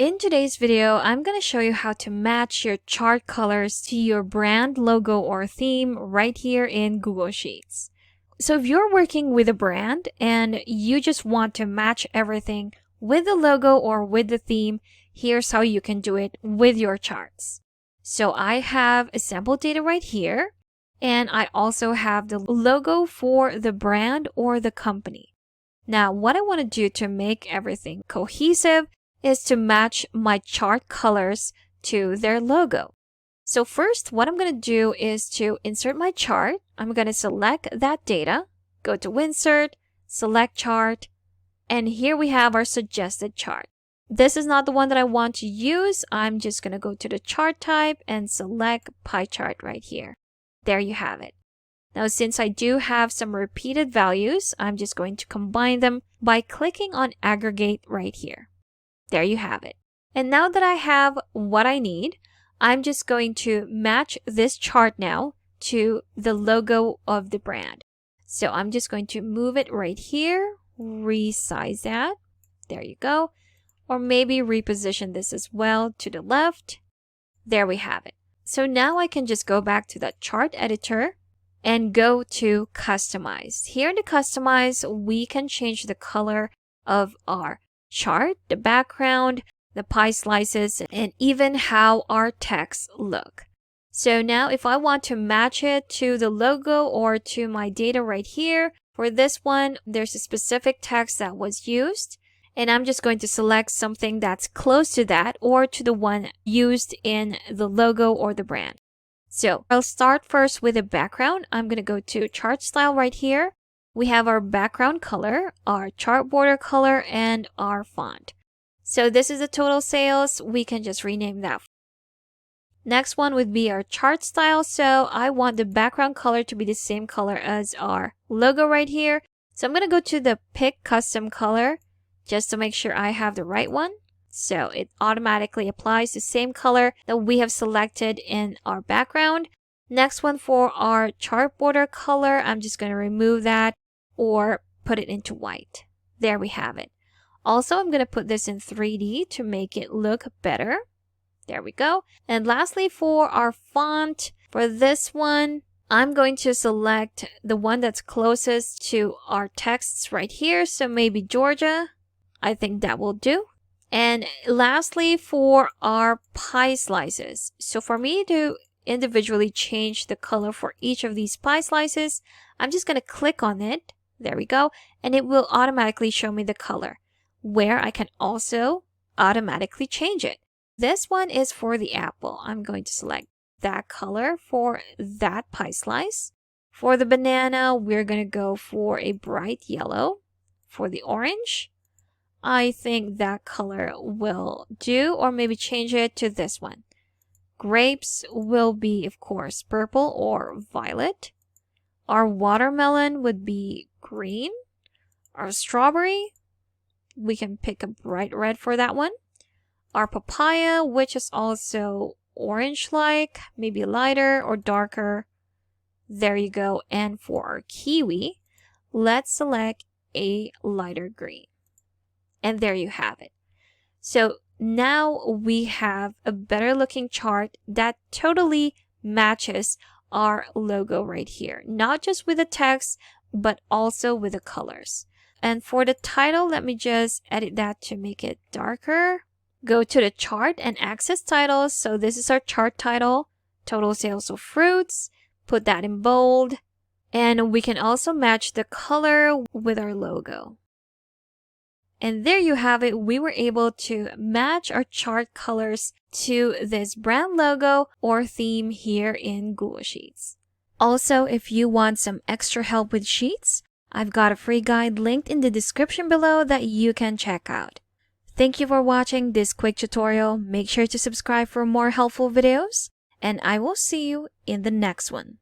In today's video, I'm going to show you how to match your chart colors to your brand logo or theme right here in Google Sheets. So if you're working with a brand and you just want to match everything with the logo or with the theme, here's how you can do it with your charts. So I have a sample data right here, and I also have the logo for the brand or the company. Now, what I want to do to make everything cohesive is to match my chart colors to their logo. So first, what I'm going to do is to insert my chart. I'm going to select that data, go to Insert, select Chart, and here we have our suggested chart. This is not the one that I want to use. I'm just going to go to the chart type and select Pie Chart right here. There you have it. Now, since I do have some repeated values, I'm just going to combine them by clicking on Aggregate right here. There you have it. And now that I have what I need, I'm just going to match this chart now to the logo of the brand. So I'm just going to move it right here, resize that. There you go. Or maybe reposition this as well to the left. There we have it. So now I can just go back to that chart editor and go to Customize. Here in the Customize, we can change the color of our chart, the background, the pie slices, and even how our text look. So now if I want to match it to the logo or to my data right here, for this one, there's a specific text that was used, and I'm just going to select something that's close to that or to the one used in the logo or the brand. So I'll start first with the background. I'm going to go to Chart Style right here. We have our background color, our chart border color, and our font. So this is the total sales. We can just rename that. Next one would be our chart style. So I want the background color to be the same color as our logo right here. So I'm going to go to the Pick Custom Color just to make sure I have the right one. So it automatically applies the same color that we have selected in our background. Next one for our chart border color, I'm just going to remove that or put it into white. There we have it. Also, I'm going to put this in 3D to make it look better. There we go. And lastly, for our font, for this one, I'm going to select the one that's closest to our texts right here. So maybe Georgia. I think that will do. And lastly, for our pie slices. So for me to individually change the color for each of these pie slices, I'm just going to click on it. There we go. And it will automatically show me the color, where I can also automatically change it. This one is for the apple. I'm going to select that color for that pie slice. For the banana, we're going to go for a bright yellow. For the orange, I think that color will do, or maybe change it to this one. Grapes will be, of course, purple or violet. Our watermelon would be green. Our strawberry, we can pick a bright red for that one. Our papaya, which is also orange-like, maybe lighter or darker. There you go. And for our kiwi, let's select a lighter green. And there you have it. So now we have a better looking chart that totally matches our logo right here. Not just with the text, but also with the colors. And for the title, let me just edit that to make it darker. Go to the chart and access titles. So this is our chart title, total sales of fruits. Put that in bold. And we can also match the color with our logo. And there you have it. We were able to match our chart colors to this brand logo or theme here in Google Sheets. Also, if you want some extra help with Sheets, I've got a free guide linked in the description below that you can check out. Thank you for watching this quick tutorial. Make sure to subscribe for more helpful videos, and I will see you in the next one.